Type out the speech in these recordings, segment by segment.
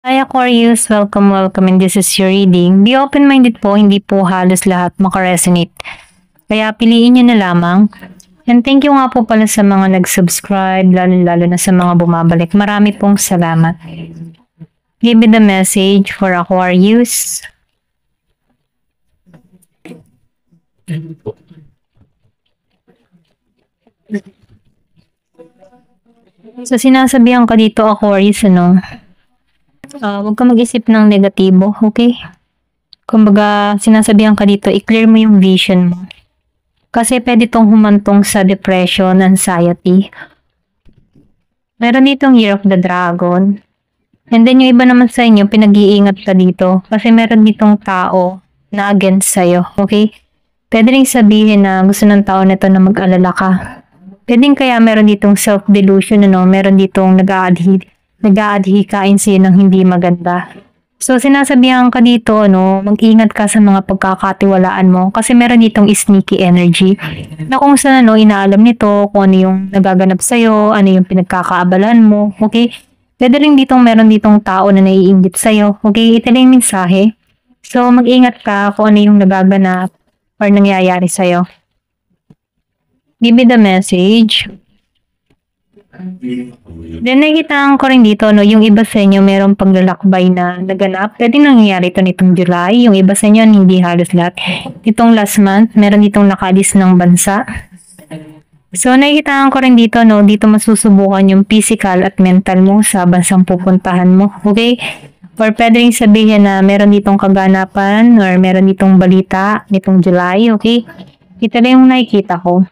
Hi Aquarius, welcome and this is your reading. Be open-minded po, hindi po halos lahat makaresonate. Kaya piliin nyo na lamang. And thank you nga po pala sa mga nag-subscribe, lalo na sa mga bumabalik. Marami pong salamat. Give me the message for Aquarius. So sinasabihan ka dito Aquarius, huwag ka mag-isip ng negatibo, okay? Kumbaga, sinasabihan ka dito, i-clear mo yung vision mo. Kasi pwede tong humantong sa depression, anxiety. Meron ditong Year of the Dragon. And then yung iba naman sa inyo, pinag-iingat ka dito. Kasi meron ditong tao na against sa'yo, okay? Pwede rin sabihin na gusto ng tao nito na mag-alala ka. Pwedeng kaya meron ditong self-delusion, meron ditong nag-aadhikain sa'yo ng hindi maganda. So, sinasabihan ka dito, mag-ingat ka sa mga pagkakatiwalaan mo kasi meron ditong sneaky energy na kung saan, inaalam nito kung ano yung nagaganap sa'yo, ano yung pinagkakaabalan mo, okay? Pwede rin meron ditong tao na naiinggit sa'yo, okay? Ito lang yung mensahe. So, mag-ingat ka kung ano yung nagaganap or nangyayari sa'yo. Give me the message. Then nakikita ko rin dito, yung iba sa inyo merong paglalakbay na naganap. Pwede nangyayari ito nitong July. Yung iba sa inyo, hindi halos lahat. Itong last month, meron ditong nakalis ng bansa. So nakikita ko rin dito, dito masusubukan yung physical at mental mo sa bansang pupuntahan mo. Okay? Or pwede rin sabihin na meron ditong kaganapan or meron ditong balita nitong July. Okay? Ito lang yung nakikita ko.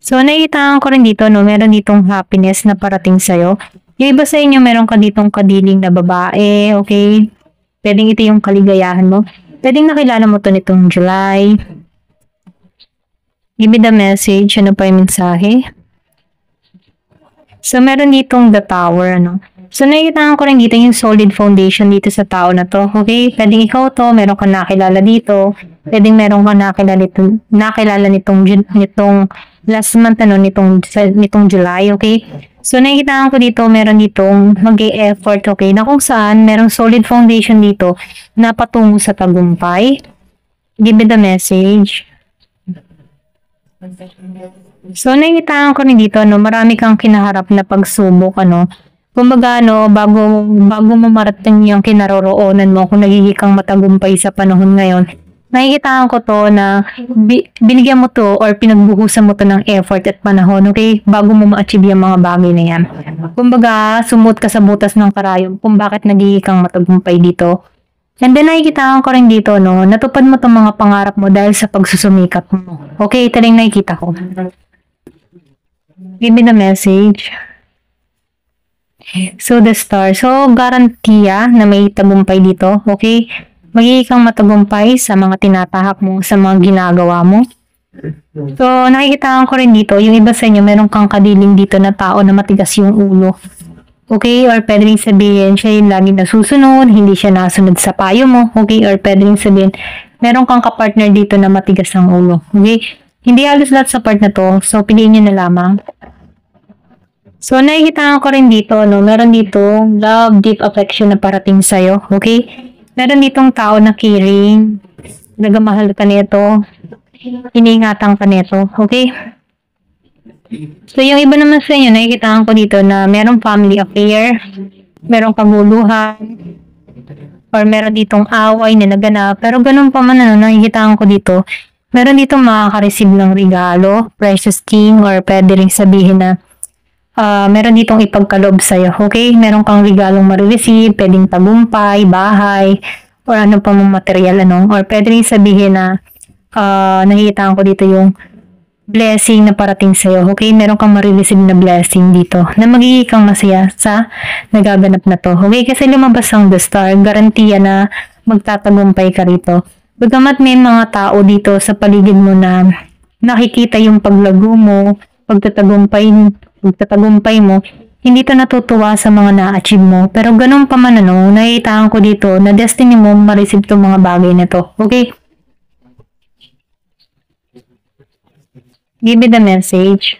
So, nakikita ko rin dito, meron ditong happiness na parating sa'yo. Yung iba sa inyo, meron ka ditong kadiling na babae, okay? Pwedeng ito yung kaligayahan mo. Pwedeng nakilala mo to nitong July. Give me the message. Ano pa yung mensahe? So, meron ditong the tower, So, nakikita ko rin dito yung solid foundation dito sa tao na to, okay? Pwedeng ikaw to, meron ka nakilala dito. Pwedeng meron ka nakilala nitong last month, nitong July, okay? So, nakikita ko dito, meron ditong mag-e-effort, okay? Na kung saan, merong solid foundation dito na patungo sa tagumpay. Give me the message. So, nakikita ko rin dito, marami kang kinaharap na pagsubok, Kumbaga, bago mo marating yung kinaroroonan mo, kung nagiging kang matagumpay sa panahon ngayon, nakikita ko to na binigyan mo to or pinagbuhusan mo to ng effort at panahon, okay? Bago mo ma-achieve yung mga bagay na yan. Kumbaga, sumut ka sa butas ng karayom kung bakit nagiging kang matagumpay dito. And then nakikita ko rin dito, natupad mo tong mga pangarap mo dahil sa pagsusumikap mo. Okay, ito lang nakikita ko. Give me the message. So, the star. So, garantiya na may tagumpay dito. Okay? Magiging kang matagumpay sa mga tinatahak mo, sa mga ginagawa mo. So, nakikita ko rin dito, yung iba sa inyo, meron kang kadiling dito na tao na matigas yung ulo. Okay? Or pwede rin sabihin, siya yung lagi nasusunod, hindi siya nasunod sa payo mo. Okay? Or pwede rin sabihin, meron kang kapartner dito na matigas ang ulo. Okay? Hindi halos lahat sa part na to. So, piliin nyo na lamang. So, nakikita ko rin dito, meron dito love, deep affection na parating sa'yo, okay? Meron ditong tao na caring, nagamahal ka nito, iningatan ka nito, okay? So, yung iba naman sa inyo, nakikita ko dito na merong family affair, merong kaguluhan, or meron ditong away na naganap, pero ganun pa man, nakikita ko dito, meron ditong makaka-receive ng regalo, precious king, or pwede rin sabihin na meron ditong ipagkaloob sa'yo, okay? Meron kang regalong marireceive, pwedeng tagumpay, bahay, or ano pa mong material, or pwede rin sabihin na nakikita ko dito yung blessing na parating sa'yo, okay? Meron kang marireceive na blessing dito, na magiging kang masaya sa nagaganap na to, okay? Kasi lumabas ang the star, garantiya na magtatagumpay ka rito. Bagamat may mga tao dito sa paligid mo na nakikita yung paglago mo, pagtatagumpay mo, hindi to natutuwa sa mga na-achieve mo. Pero ganun pa man, nakikita ko dito na destiny mo ma-receive tong mga bagay na to. Okay? Give me the message.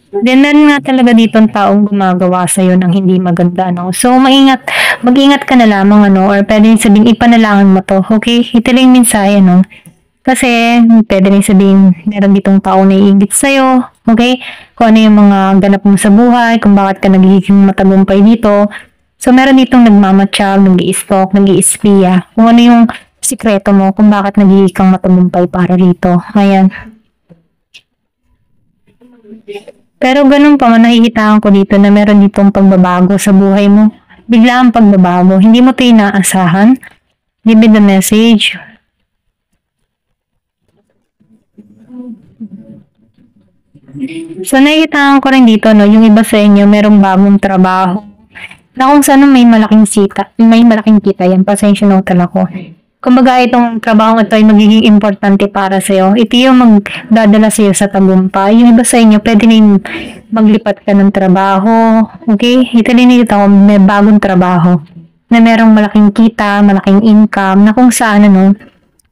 Then, meron nga talaga ditong taong gumagawa sa'yo ng hindi maganda, no? So, mag-ingat ka na lamang, ano, or pwede rin sabihin, ipanalangin mo to, okay? Ito lang yung mensahe, no? Kasi, pwede rin sabihin, meron ditong taong naiingit sa'yo, okay? Kung ano yung mga ganap mo sa buhay, kung bakit ka nagiging matagumpay dito. So, meron ditong nagmamatsyag, nag-i-stalk, nag-i-espiya, kung ano yung sikreto mo, kung bakit nagiging kang matagumpay para dito. Ayan. Pero ganun pa man, nakikitaan ko dito na meron ditong pagbabago sa buhay mo. Bigla ang pagbabago. Hindi mo ito inaasahan. Give me the message. So, nakikitaan ko rin dito, no, yung iba sa inyo, merong bagong trabaho. Na kung saan may malaking kita yan. Pasensya na talaga ko. Kumbaga, itong trabaho ito ay magiging importante para sa'yo. Ito yung magdadala sa'yo sa tagumpay. Yung iba sa inyo, pwede rin maglipat ka ng trabaho. Okay? Ito rin nito, may bagong trabaho na merong malaking kita, malaking income, na kung saan, ano,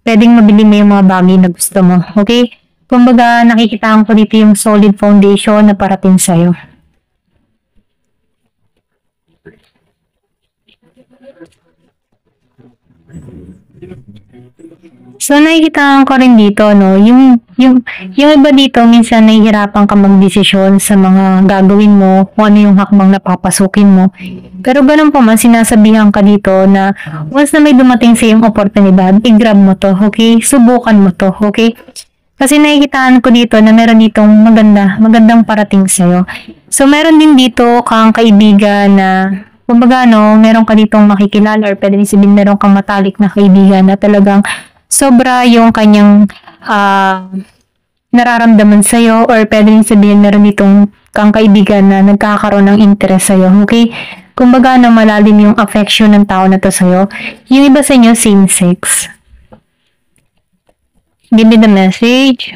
pwedeng mabili mo yung mga bagay na gusto mo. Okay? Kumbaga, nakikitaan ko dito yung solid foundation na parating sa'yo. So, nakikitaan ko rin dito, no, yung iba dito, minsan nahihirapan ka magdesisyon sa mga gagawin mo, kung ano yung hakbang na papasukin mo. Pero ganun pa man, sinasabihan ka dito na once na may dumating sa iyong oportunidad, i-grab mo to, okay? Subukan mo to, okay? Kasi nakikitaan ko dito na meron ditong magandang parating sa'yo. So, meron din dito kang kaibigan na, kumbaga, no, meron ka ditong makikilala or pwede rin sabihin meron kang matalik na kaibigan na talagang sobra yung kanyang nararamdaman sa'yo, or pwede rin sabihin meron ditong kang kaibigan na nagkakaroon ng interest sa'yo, okay? Kumbaga, na malalim yung affection ng tao na to sa'yo. Yung iba sa inyo, same sex. Give me the message.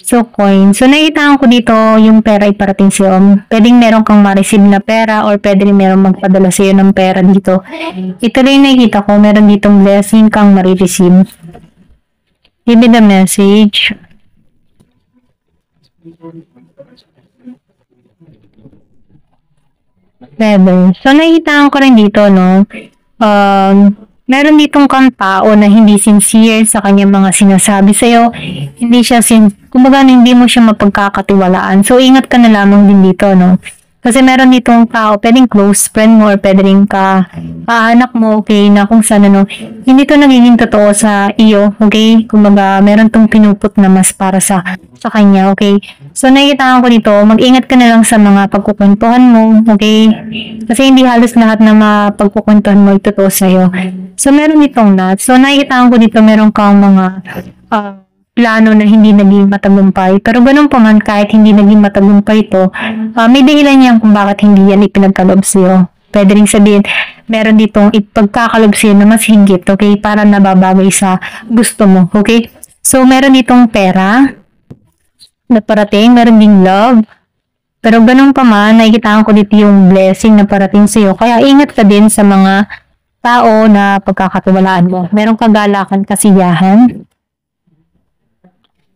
So, coin. So, nakikitaan ko dito yung pera iparating sa'yo. Pwedeng meron kang ma-receive na pera or pwede rin meron magpadala sa'yo ng pera dito. Ito rin nakikita ko, meron ditong blessing kang ma-receive. Give me the message. Feather. So, nakikitaan ko rin dito, no? Meron ditong kang tao na hindi sincere sa kanyang mga sinasabi sa'yo. Hindi siya kumbaga, hindi mo siya mapagkakatiwalaan. So, ingat ka na lamang din dito, no? Kasi meron ditong tao, pwedeng close friend mo or pwede rin kaanak mo, okay, na kung saan, ano, hindi to nagiging totoo sa iyo, okay? Kumbaga, meron tong pinuput na mas para sa kanya, okay? So, nakikitaan ko dito, mag-ingat ka na lang sa mga pagkukwentuhan mo, okay? Kasi hindi halos lahat na mapagkukwentuhan mo ito totoo sa'yo. So, meron ditong not. So, nakikitaan ko dito, meron kang mga plano na hindi naging matagumpay. Pero ganun pa man, kahit hindi naging matagumpay ito, may dahilan yan kung bakit hindi yan ipinagkaloob sa'yo. Pwede rin sabihin, meron ditong ipagkakalob sa'yo na mas higit, okay? Para nababagay sa gusto mo, okay? So, meron ditong pera na parating, meron ding love. Pero ganun pa man, nakikitaan ko dito yung blessing na parating sa'yo. Kaya ingat ka din sa mga tao na pagkakatiwalaan mo. Meron kagalakan, kasiyahan.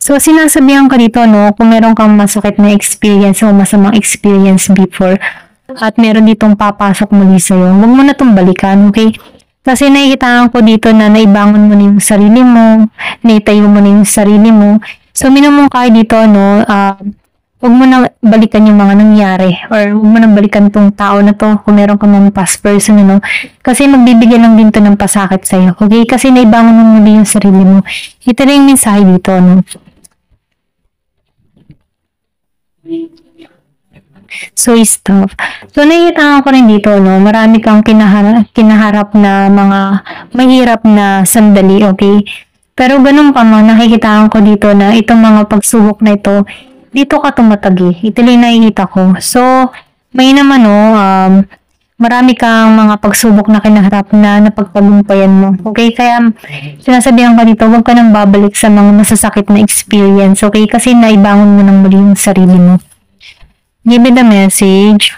So, sinasabihan ka dito, no, kung meron kang masakit na experience o masamang experience before, at meron ditong papasok muli sa'yo, huwag mo na itong balikan, okay? Kasi nakikitaan ko dito na naibangon mo na yung sarili mo, naitayo mo na yung sarili mo. So, minumungkay dito, no, huwag mo na balikan yung mga nangyari, or huwag mo na balikan tong tao na to kung meron kang mga past person, ano? Kasi magbibigay lang din to ng pasakit sa'yo, okay? Kasi naibangon mo muli yung sarili mo. Ito na yung mensahe dito, no? So, stop. So, nakikita ko rin dito, no, marami kang kinaharap na mga mahirap na sandali, okay? Pero ganun pa man, nakikita ko dito na itong mga pagsubok na ito, dito ka tumatagi. Ito lang nakikita ko. So, may naman, no, marami kang mga pagsubok na kinaharap na napagtagumpayan mo. Okay? Kaya, sinasabihan ka dito, huwag ka nang babalik sa mga masasakit na experience. Okay? Kasi naibangon mo nang muli yung sarili mo. Give me the message.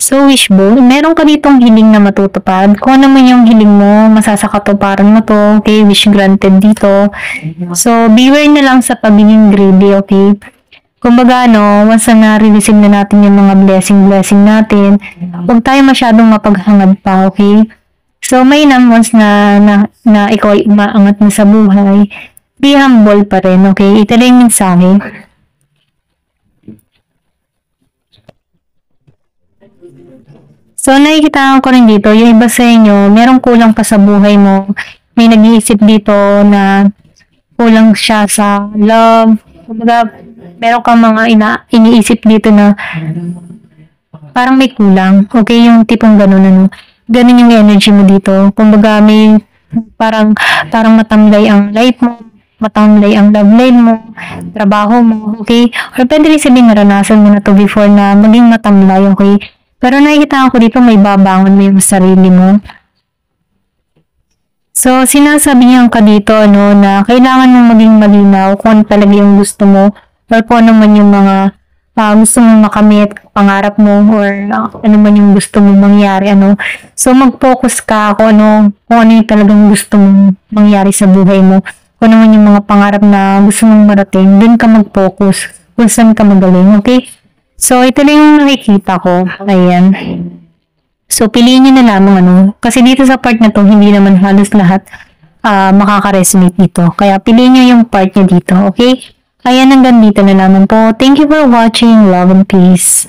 So, wishbone, meron ka ditong hiling na matutupad. Kung ano man yung hiling mo, masasakatuparan mo to. Okay, wish granted dito. So, beware na lang sa pagiging greedy, okay? Kumbaga, once na na-receive na natin yung mga blessing natin, huwag tayo masyadong mapaghangad pa, okay? So, may once na ikaw ay umaangat na sa buhay, be humble pa rin, okay? Ito lang yung mensahe. So, nakikita ko rin dito, yung iba sa inyo, merong kulang pa sa buhay mo. May nag-iisip dito na kulang siya sa love. Kumbaga, meron kang mga iniisip dito na parang may kulang. Okay, yung tipong ganun, Ganun yung energy mo dito. Kumbaga, may parang matamlay ang life mo, matamlay ang love life mo, trabaho mo, okay? Or pwede rin sabihin naranasan mo na to before na maging matamlay, okay? Pero nakikita ko dito may babangon mo yung sarili mo. So, sinasabihan ka dito, na kailangan mong maging malinaw kung ano talaga yung gusto mo or kung ano man yung mga gusto mong makamit, pangarap mo, or ano man yung gusto mong mangyari, So, mag-focus ka kung ano yung talagang gusto mong mangyari sa buhay mo. Kung ano man yung mga pangarap na gusto mong marating, dun ka mag-focus kung saan ka magaling, okay? So, ito lang yung nakikita ko. Ayan. So, piliin nyo na lamang Kasi dito sa part na to, hindi naman halos lahat makaka-resonate dito. Kaya piliin nyo yung part nyo dito, okay? Ayan, hanggang dito na lamang po. Thank you for watching. Love and peace.